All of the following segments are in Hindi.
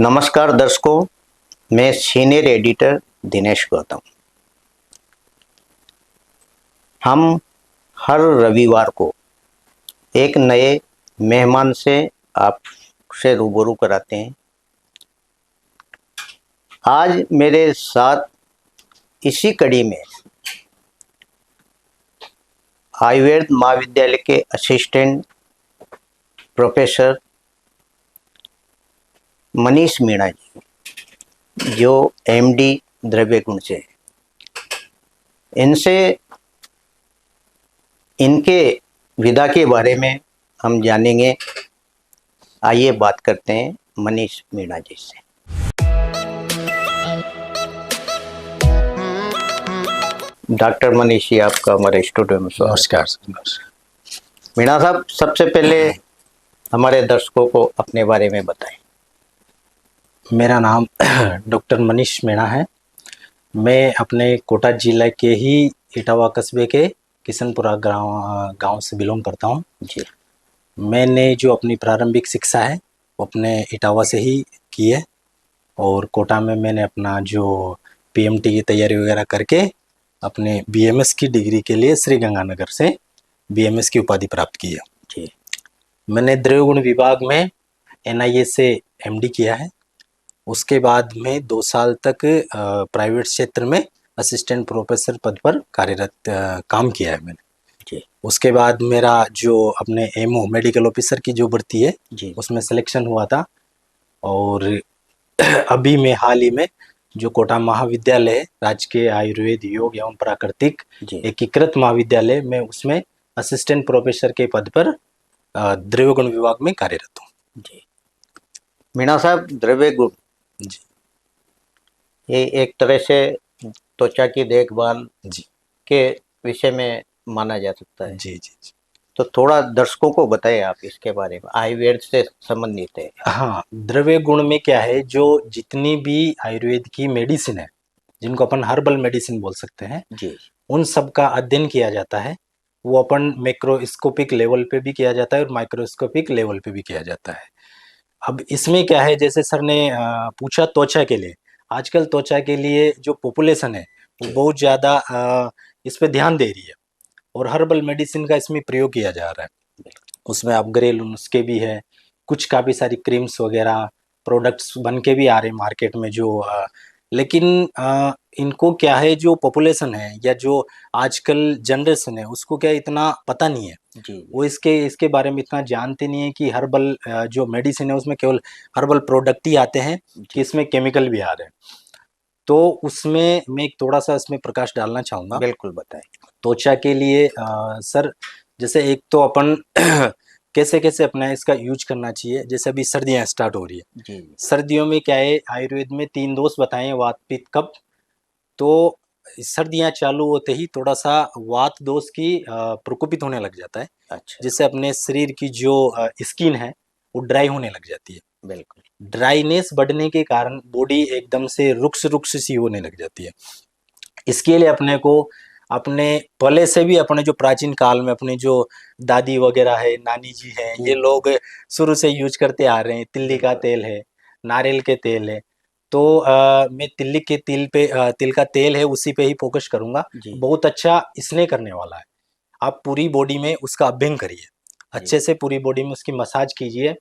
नमस्कार दर्शकों, मैं सीनियर एडिटर दिनेश गौतम। हम हर रविवार को एक नए मेहमान से आपसे रूबरू कराते हैं। आज मेरे साथ इसी कड़ी में आयुर्वेद महाविद्यालय के असिस्टेंट प्रोफेसर मनीष मीणा जी, जो एमडी द्रव्य गुण से हैं। इनसे इनके विधा के बारे में हम जानेंगे। आइए बात करते हैं मनीष मीणा जी से। डॉक्टर मनीष जी, आपका हमारे स्टूडियो में नमस्कार। मीणा साहब, सबसे पहले हमारे दर्शकों को अपने बारे में बताएं। मेरा नाम डॉक्टर मनीष मीणा है। मैं अपने कोटा जिला के ही इटावा कस्बे के किशनपुरा गांव से बिलोंग करता हूं जी। मैंने जो अपनी प्रारंभिक शिक्षा है वो अपने इटावा से ही की है, और कोटा में मैंने अपना जो पीएमटी की तैयारी वगैरह करके अपने बीएमएस की डिग्री के लिए श्री गंगानगर से बीएमएस की उपाधि प्राप्त की है। जी। मैंने द्रव्य गुण विभाग में एनआईए से एमडी किया है। उसके बाद में 2 साल तक प्राइवेट क्षेत्र में असिस्टेंट प्रोफेसर पद पर कार्यरत काम किया है मैंने। जी। उसके बाद मेरा जो अपने एमओ मेडिकल ऑफिसर की जो भर्ती है जी। उसमें सिलेक्शन हुआ था, और अभी मैं हाल ही में जो कोटा महाविद्यालय है, राजकीय आयुर्वेद योग एवं प्राकृतिक एकीकृत महाविद्यालय में, उसमें असिस्टेंट प्रोफेसर के पद पर द्रव्य गुण विभाग में कार्यरत हूँ। जी। मीणा साहब, द्रव्य गुण जी, ये एक तरह से त्वचा की देखभाल जी के विषय में माना जा सकता है। जी जी जी। तो थोड़ा दर्शकों को बताएं आप इसके बारे में, आयुर्वेद से संबंधित है। हाँ, द्रव्य गुण में क्या है, जो जितनी भी आयुर्वेद की मेडिसिन है, जिनको अपन हर्बल मेडिसिन बोल सकते हैं जी। उन सब का अध्ययन किया जाता है। वो अपन मैक्रोस्कोपिक लेवल पे भी किया जाता है और माइक्रोस्कोपिक लेवल पे भी किया जाता है। अब इसमें क्या है, जैसे सर ने पूछा त्वचा के लिए, आजकल त्वचा के लिए जो पॉपुलेशन है वो बहुत ज़्यादा इस पे ध्यान दे रही है, और हर्बल मेडिसिन का इसमें प्रयोग किया जा रहा है। उसमें अब घरेलू नुस्खे भी है, कुछ काफ़ी सारी क्रीम्स वगैरह प्रोडक्ट्स बन के भी आ रहे हैं मार्केट में, जो लेकिन इनको क्या है, जो पॉपुलेशन है या जो आजकल जनरेशन है उसको क्या इतना पता नहीं है। जी। वो इसके बारे में इतना जानते नहीं है कि हर्बल जो मेडिसिन है उसमें केवल हर्बल प्रोडक्ट ही आते हैं कि इसमें केमिकल भी आ रहे हैं। तो उसमें मैं एक थोड़ा सा इसमें प्रकाश डालना चाहूँगा। बिल्कुल बताएं। त्वचा के लिए सर, जैसे एक तो अपन कैसे कैसे अपना इसका यूज करना चाहिए। जैसे अभी सर्दियाँ स्टार्ट हो रही है, जी। सर्दियों में क्या है, आयुर्वेद में 3 दोष बताए हैं, वात पित्त कफ। तो सर्दियाँ चालू होते ही थोड़ा सा वात दोष की प्रकोपित होने लग जाता है। अच्छा। जिससे अपने शरीर की जो स्किन है वो ड्राई होने लग जाती है। बिल्कुल। ड्राइनेस बढ़ने के कारण बॉडी एकदम से रुक्ष रुक्ष सी होने लग जाती है। इसके लिए अपने को अपने पहले से भी अपने जो प्राचीन काल में अपने जो दादी वगैरह है, नानी जी हैं, ये लोग शुरू से यूज करते आ रहे हैं। तिल्ली का तेल है, नारियल के तेल है। तो मैं तिल्ली के तिल का तेल है उसी पे ही फोकस करूंगा। बहुत अच्छा स्नेह करने वाला है। आप पूरी बॉडी में उसका अभ्यंग करिए, अच्छे से पूरी बॉडी में उसकी मसाज कीजिए।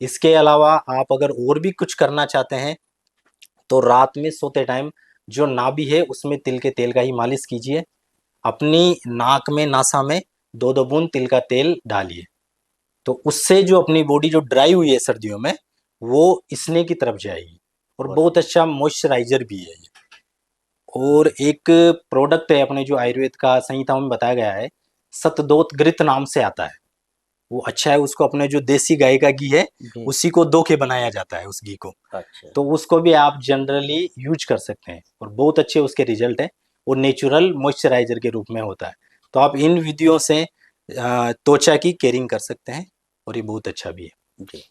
इसके अलावा आप अगर और भी कुछ करना चाहते हैं तो रात में सोते टाइम जो नाभि है उसमें तिल के तेल का ही मालिश कीजिए। अपनी नाक में, नासा में 2-2 बूंद तिल का तेल डालिए। तो उससे जो अपनी बॉडी जो ड्राई हुई है सर्दियों में, वो स्नेह की तरफ जाएगी, और बहुत अच्छा मॉइस्चराइजर भी है ये। और एक प्रोडक्ट है अपने जो आयुर्वेद का संहिताओं में बताया गया है, शतदोत घृत नाम से आता है। वो अच्छा है, उसको अपने जो देसी गाय का घी है उसी को धो के बनाया जाता है उस घी को। अच्छा। तो उसको भी आप जनरली यूज कर सकते हैं, और बहुत अच्छे उसके रिजल्ट है। वो नेचुरल मॉइस्चराइजर के रूप में होता है। तो आप इन विधियों से त्वचा की केयरिंग कर सकते हैं, और ये बहुत अच्छा भी है। जी।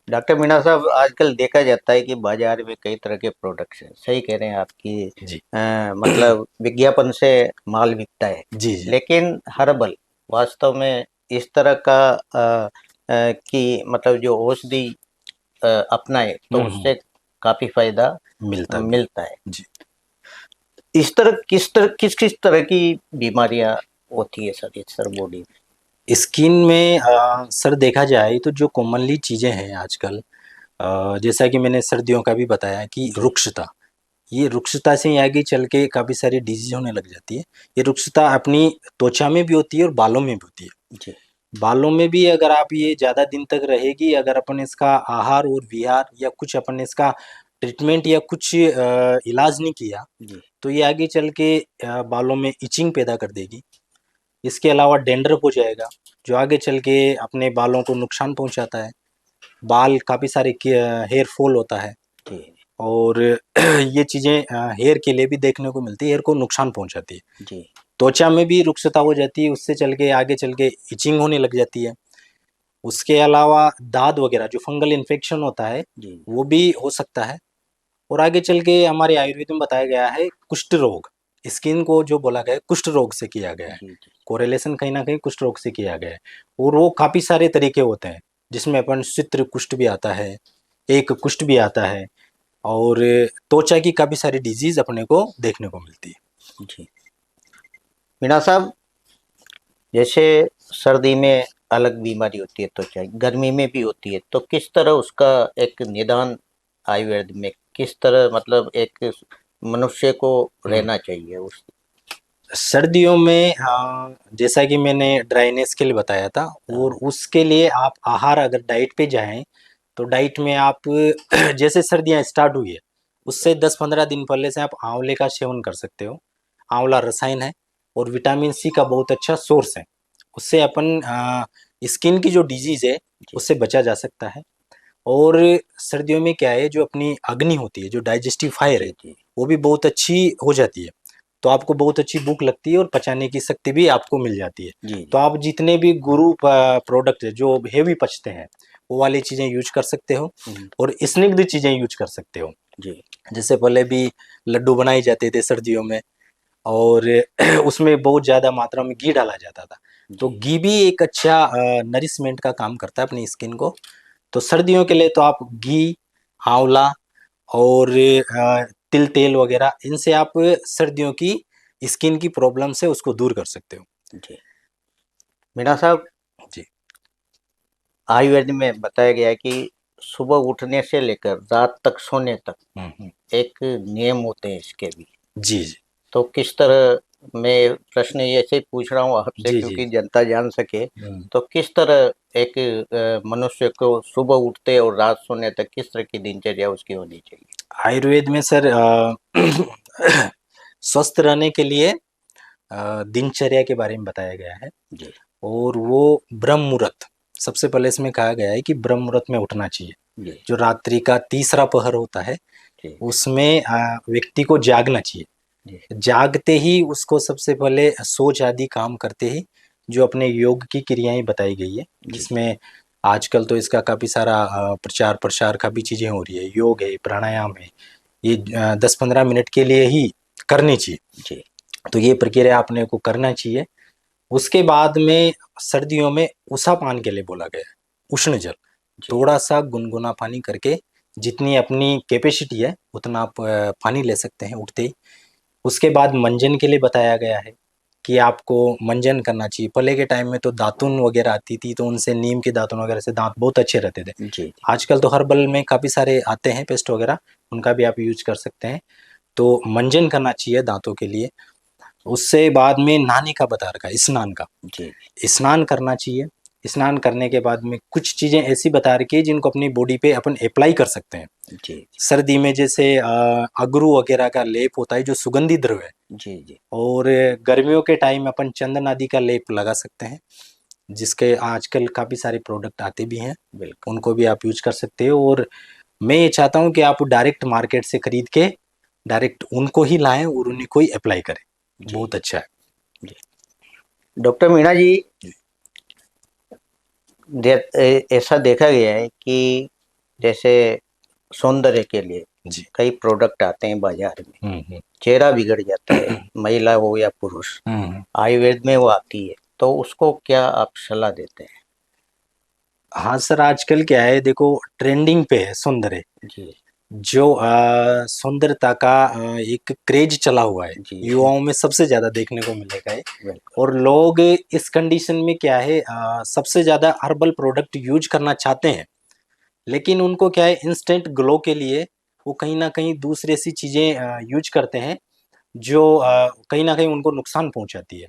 डॉक्टर मीणा साहब, आजकल देखा जाता है कि बाजार में कई तरह के प्रोडक्ट्स हैं। सही कह रहे हैं आपकी, जी मतलब विज्ञापन से माल बिकता है। जी जी लेकिन हर्बल वास्तव में इस तरह का कि मतलब जो औषधि अपनाए तो हम्म, उससे काफी फायदा मिलता भी मिलता है। जी। किस किस तरह की बीमारियां होती है सर, इस सर बॉडी में? स्किन में सर देखा जाए तो जो कॉमनली चीज़ें हैं आजकल, जैसा कि मैंने सर्दियों का भी बताया कि जी रुक्षता, ये रुक्षता से ही आगे चल के काफ़ी सारी डिजीज होने लग जाती है। ये रुक्षता अपनी त्वचा में भी होती है और बालों में भी होती है। जी बालों में भी अगर आप ये ज़्यादा दिन तक रहेगी, अगर अपन इसका आहार और विहार या कुछ अपन इसका ट्रीटमेंट या कुछ इलाज नहीं किया, जी तो ये आगे चल के बालों में इचिंग पैदा कर देगी। इसके अलावा डैंड्रफ हो जाएगा, जो आगे चल के अपने बालों को नुकसान पहुंचाता है। बाल काफ़ी सारे हेयर फॉल होता है, जी और ये चीज़ें हेयर के लिए भी देखने को मिलती है, हेयर को नुकसान पहुंचाती है। जी त्वचा में भी रुक्षता हो जाती है, उससे चल के आगे चल के इचिंग होने लग जाती है। उसके अलावा दाद वगैरह जो फंगल इन्फेक्शन होता है, जी वो भी हो सकता है। और आगे चल के हमारे आयुर्वेद में बताया गया है कुष्ठ रोग, स्किन को जो बोला गया है कुष्ठ रोग से किया गया है, जी जी कोरिलेशन कहीं ना कहीं कुष्ठ रोग से किया गया है। और वो काफ़ी सारे तरीके होते हैं, जिसमें अपन चित्र कुष्ठ भी आता है, एक कुष्ठ भी आता है, और त्वचा की काफ़ी सारी डिजीज अपने को देखने को मिलती है। जी मीणा साहब, जैसे सर्दी में अलग बीमारी होती है, तो चाहे गर्मी में भी होती है, तो किस तरह उसका एक निदान आयुर्वेद में किस तरह, मतलब एक मनुष्य को रहना चाहिए उस? सर्दियों में जैसा कि मैंने ड्राइनेस के लिए बताया था, और हाँ उसके लिए आप आहार अगर डाइट पे जाएं, तो डाइट में आप जैसे सर्दियां स्टार्ट हुई है उससे 10-15 दिन पहले से आप आंवले का सेवन कर सकते हो। आंवला रसायन है और विटामिन सी का बहुत अच्छा सोर्स है। उससे अपन स्किन की जो डिजीज है जी उससे बचा जा सकता है। और सर्दियों में क्या है, जो अपनी अग्नि होती है, जो डाइजेस्टिव फायर है, जी जी वो भी बहुत अच्छी हो जाती है। तो आपको बहुत अच्छी भूख लगती है और पचाने की शक्ति भी आपको मिल जाती है। जी तो जी आप जितने भी गुरु प्रोडक्ट है जो हेवी पचते हैं, वो वाली चीज़ें यूज कर सकते हो, हम्म, और स्निग्ध चीज़ें यूज कर सकते हो। जी जैसे पहले भी लड्डू बनाए जाते थे सर्दियों में, और उसमें बहुत ज़्यादा मात्रा में घी डाला जाता था। तो जी घी भी एक अच्छा नरिशमेंट का काम करता है अपनी स्किन को। तो सर्दियों के लिए तो आप घी, आंवला और तिल तेल वगैरह, इनसे आप सर्दियों की स्किन की प्रॉब्लम से उसको दूर कर सकते हो। जी मीणा साहब, जी। आयुर्वेद में बताया गया है कि सुबह उठने से लेकर रात तक सोने तक हम्म। एक नियम होते हैं इसके भी। जी जी तो किस तरह, मैं प्रश्न ऐसे ही पूछ रहा हूँ आपसे जी जी। क्योंकि जनता जान सके, हम्म। तो किस तरह एक मनुष्य को सुबह उठते और रात सोने तक किस तरह की दिनचर्या उसकी होनी चाहिए? आयुर्वेद में सर स्वस्थ रहने के लिए दिनचर्या के बारे में बताया गया है। जी और वो ब्रह्म मुहूर्त, सबसे पहले इसमें कहा गया है कि ब्रह्म मुहूर्त में उठना चाहिए। जी जो रात्रि का तीसरा पहर होता है, जी उसमें व्यक्ति को जागना चाहिए। जी जागते ही उसको सबसे पहले सोच आदि काम करते ही जो अपने योग की क्रियाएं बताई गई है, जी जिसमें आजकल तो इसका काफ़ी सारा प्रचार प्रसार का भी चीज़ें हो रही है, योग है, प्राणायाम है, ये 10-15 मिनट के लिए ही करनी चाहिए। जी तो ये प्रक्रिया अपने को करना चाहिए। उसके बाद में सर्दियों में उषा पान के लिए बोला गया है, उष्ण जल, जी थोड़ा सा गुनगुना पानी करके, जितनी अपनी कैपेसिटी है उतना आप पानी ले सकते हैं उठते ही। उसके बाद मंजन के लिए बताया गया है कि आपको मंजन करना चाहिए। पहले के टाइम में तो दातुन वगैरह आती थी, तो उनसे नीम के दातुन वगैरह से दांत बहुत अच्छे रहते थे। जी आजकल तो हर्बल में काफ़ी सारे आते हैं पेस्ट वगैरह, उनका भी आप यूज कर सकते हैं। तो मंजन करना चाहिए दांतों के लिए। उससे बाद में नहाने का बता रखा है, स्नान का, जी स्नान करना चाहिए। स्नान करने के बाद में कुछ चीज़ें ऐसी बता रखी है जिनको अपनी बॉडी पे अपन अप्लाई कर सकते हैं। जी सर्दी में जैसे अगरू वगैरह का लेप होता है जो सुगंधित द्रव्य है, जी जी और गर्मियों के टाइम अपन चंदन आदि का लेप लगा सकते हैं, जिसके आजकल काफ़ी सारे प्रोडक्ट आते भी हैं, बिल्कुल उनको भी आप यूज कर सकते हो। और मैं ये चाहता हूँ कि आप डायरेक्ट मार्केट से खरीद के डायरेक्ट उनको ही लाएं और उन्हीं को ही अप्लाई करें, जी बहुत अच्छा है। जी डॉक्टर मीणा जी, ऐसा देखा गया है कि जैसे सौंदर्य के लिए जी। कई प्रोडक्ट आते हैं बाजार में, हम्म। चेहरा बिगड़ जाता है, महिला हो या पुरुष, हम्म। आयुर्वेद में वो आती है, तो उसको क्या आप सलाह देते हैं? हाँ सर, आजकल क्या है देखो, ट्रेंडिंग पे है सौंदर्य। जी जो सौंदर्यता का एक क्रेज चला हुआ है, जी युवाओं में सबसे ज्यादा देखने को मिलेगा ये। बिल्कुल। और लोग इस कंडीशन में क्या है, सबसे ज्यादा हर्बल प्रोडक्ट यूज करना चाहते हैं, लेकिन उनको क्या है, इंस्टेंट ग्लो के लिए वो कहीं ना कहीं दूसरी ऐसी चीजें यूज करते हैं जो कहीं ना कहीं उनको नुकसान पहुंचाती है।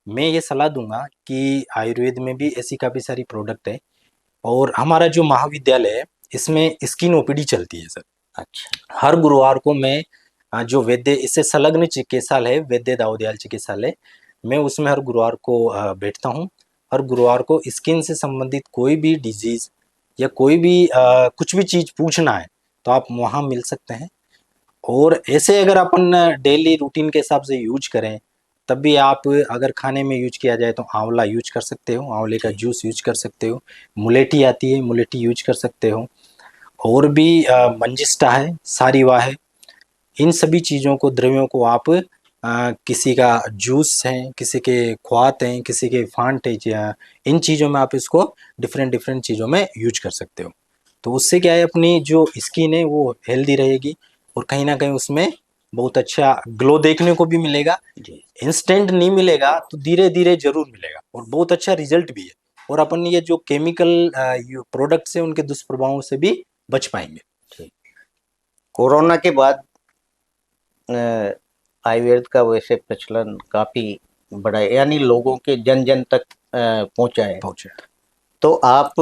मैं ये सलाह दूंगा कि आयुर्वेद में भी ऐसी काफी सारी प्रोडक्ट है। और हमारा जो महाविद्यालय है, इसमें स्किन ओपीडी चलती है सर। अच्छा हर गुरुवार को मैं जो वैद्य, इससे संलग्न चिकित्सालय है वैद्य दाऊदयाल चिकित्सालय, मैं उसमें हर गुरुवार को बैठता हूँ। हर गुरुवार को स्किन से संबंधित कोई भी डिजीज या कोई भी कुछ भी चीज पूछना है तो आप वहाँ मिल सकते हैं। और ऐसे अगर अपन डेली रूटीन के हिसाब से यूज करें, तब भी आप अगर खाने में यूज किया जाए तो आंवला यूज कर सकते हो, आंवले का जी जूस यूज कर सकते हो। मुलेठी आती है, मुलेठी यूज कर सकते हो। और भी मंजिष्ठा है, सारीवा है। इन सभी चीज़ों को, द्रव्यों को आप किसी का जूस है, किसी के ख्वात हैं, किसी के फांट है, इन चीज़ों में आप इसको डिफरेंट डिफरेंट चीज़ों में यूज कर सकते हो। तो उससे क्या है, अपनी जो स्किन है वो हेल्दी रहेगी और कहीं ना कहीं उसमें बहुत अच्छा ग्लो देखने को भी मिलेगा। जी इंस्टेंट नहीं मिलेगा तो धीरे धीरे जरूर मिलेगा और बहुत अच्छा रिजल्ट भी है। और अपन ये जो केमिकल प्रोडक्ट्स है उनके दुष्प्रभावों से भी बच पाएंगे। जी। कोरोना के बाद अ, आयुर्वेद का वैसे प्रचलन काफी बड़ा है, यानी लोगों के जन जन तक पहुंचा है। पहुंचे। तो आप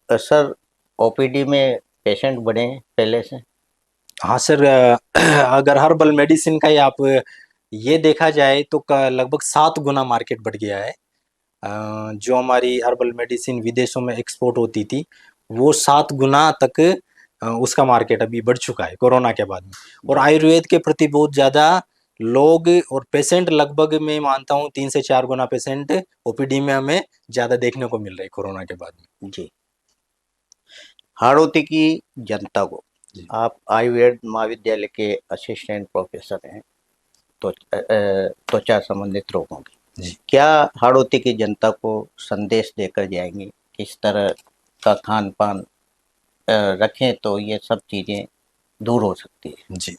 सर ओपीडी में पेशेंट बढ़े हैं पहले से? हाँ सर, अगर हर्बल मेडिसिन का ही आप ये देखा जाए तो लगभग 7 गुना मार्केट बढ़ गया है। जो हमारी हर्बल मेडिसिन विदेशों में एक्सपोर्ट होती थी, वो 7 गुना तक उसका मार्केट अभी बढ़ चुका है कोरोना के बाद में। और जी आयुर्वेद के प्रति बहुत ज्यादा लोग और पेशेंट, लगभग मैं मानता हूँ 3 से 4 गुना पेशेंट ओपीडी में हमें ज्यादा देखने को मिल रहे हैं कोरोना के बाद में। जी। हाड़ौती की जनता को, जी। आप आयुर्वेद महाविद्यालय के असिस्टेंट प्रोफेसर हैं तो त्वचा संबंधित रोगों की, जी। क्या हाड़ौती की जनता को संदेश देकर जाएंगे किस तरह का खान पान रखें तो ये सब चीजें दूर हो सकती है? जी।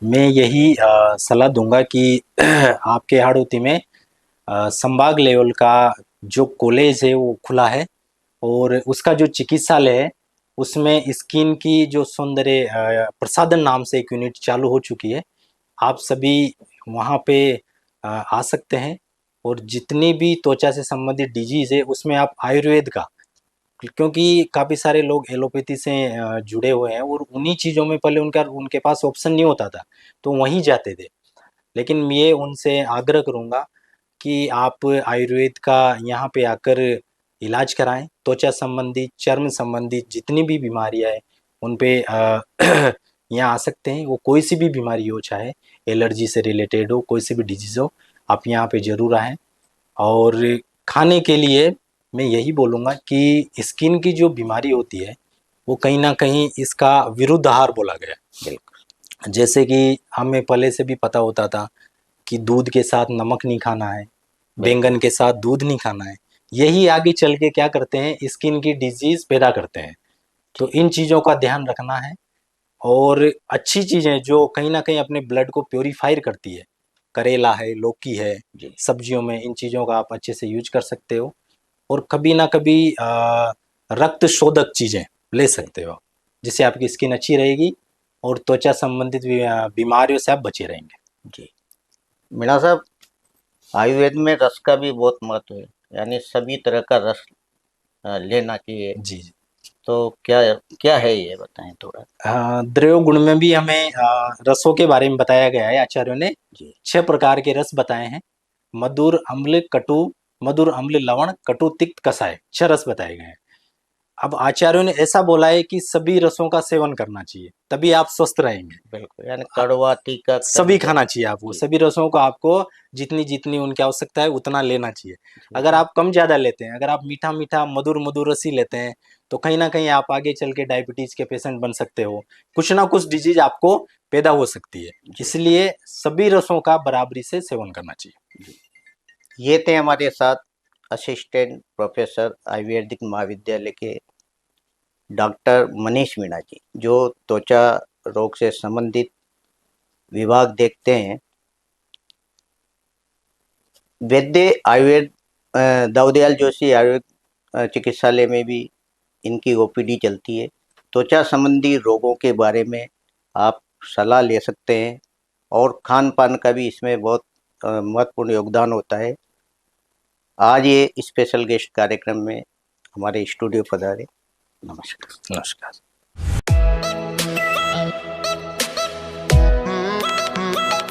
मैं यही सलाह दूंगा कि आपके हाड़ौती में संभाग लेवल का जो कॉलेज है वो खुला है। और उसका जो चिकित्सालय है उसमें स्किन की जो सौंदर्य प्रसाधन नाम से एक यूनिट चालू हो चुकी है। आप सभी वहाँ पे आ सकते हैं। और जितनी भी त्वचा से संबंधित डिजीज है उसमें आप आयुर्वेद का, क्योंकि काफ़ी सारे लोग एलोपैथी से जुड़े हुए हैं और उन्हीं चीज़ों में पहले उनका उनके पास ऑप्शन नहीं होता था तो वहीं जाते थे। लेकिन मैं ये उनसे आग्रह करूँगा कि आप आयुर्वेद का यहाँ पे आकर इलाज कराएं। त्वचा संबंधी, चर्म संबंधी जितनी भी बीमारियां हैं उन पे यहाँ आ सकते हैं। वो कोई सी भी बीमारी हो, चाहे एलर्जी से रिलेटेड हो, कोई सी भी डिजीज हो, आप यहाँ पे जरूर आएं। और खाने के लिए मैं यही बोलूँगा कि स्किन की जो बीमारी होती है वो कहीं ना कहीं इसका विरुद्ध आहार बोला गया बिल्कुल है। जैसे कि हमें पहले से भी पता होता था कि दूध के साथ नमक नहीं खाना है, बिल्कुल। बैंगन के साथ दूध नहीं खाना है। यही आगे चल के क्या करते हैं, स्किन की डिजीज पैदा करते हैं। तो ठीक। इन चीज़ों का ध्यान रखना है। और अच्छी चीज़ें जो कहीं ना कहीं अपने ब्लड को प्योरीफायर करती है, करेला है, लौकी है, जी सब्जियों में इन चीज़ों का आप अच्छे से यूज कर सकते हो। और कभी ना कभी रक्त शोधक चीज़ें ले जी सकते हो, जिससे आपकी स्किन अच्छी रहेगी और त्वचा संबंधित बीमारियों से आप बचे रहेंगे। जी। मीणा साहब, आयुर्वेद में रस का भी बहुत महत्व है, यानी सभी तरह का रस लेना चाहिए। जी जी। तो क्या क्या है ये बताएं थोड़ा। द्रव गुण में भी हमें रसों के बारे में बताया गया है। आचार्यों ने जी 6 प्रकार के रस बताए हैं। मधुर, अम्ल, कटु, मधुर, अम्ल, लवण, कटु, तिक्त, कसाय, 6 रस बताए गए हैं। अब आचार्यों ने ऐसा बोला है कि सभी रसों का सेवन करना चाहिए, तभी आप स्वस्थ रहेंगे। बिल्कुल, यानी कड़वा तीखा सभी तभी खाना चाहिए आपको, जी सभी रसों को आपको जितनी जितनी उनकी आवश्यकता है उतना लेना चाहिए। जी अगर आप कम ज्यादा लेते हैं, अगर आप मीठा मीठा मधुर मधुर रस ही लेते हैं, तो कहीं ना कहीं आप आगे चल के डायबिटीज के पेशेंट बन सकते हो। कुछ ना कुछ डिजीज आपको पैदा हो सकती है। जी इसलिए सभी रसों का बराबरी से सेवन करना चाहिए। जी। ये थे हमारे साथ असिस्टेंट प्रोफेसर आयुर्वेदिक महाविद्यालय के डॉक्टर मनीष मीणा जी, जो त्वचा रोग से संबंधित विभाग देखते हैं। वैद्य आयुर्वेद दाऊदयाल जोशी आयुर्वेद चिकित्सालय में भी इनकी ओपीडी चलती है। त्वचा संबंधी रोगों के बारे में आप सलाह ले सकते हैं और खान पान का भी इसमें बहुत महत्वपूर्ण योगदान होता है। आज ये स्पेशल गेस्ट कार्यक्रम में हमारे स्टूडियो पधारे। नमस्कार। नमस्कार।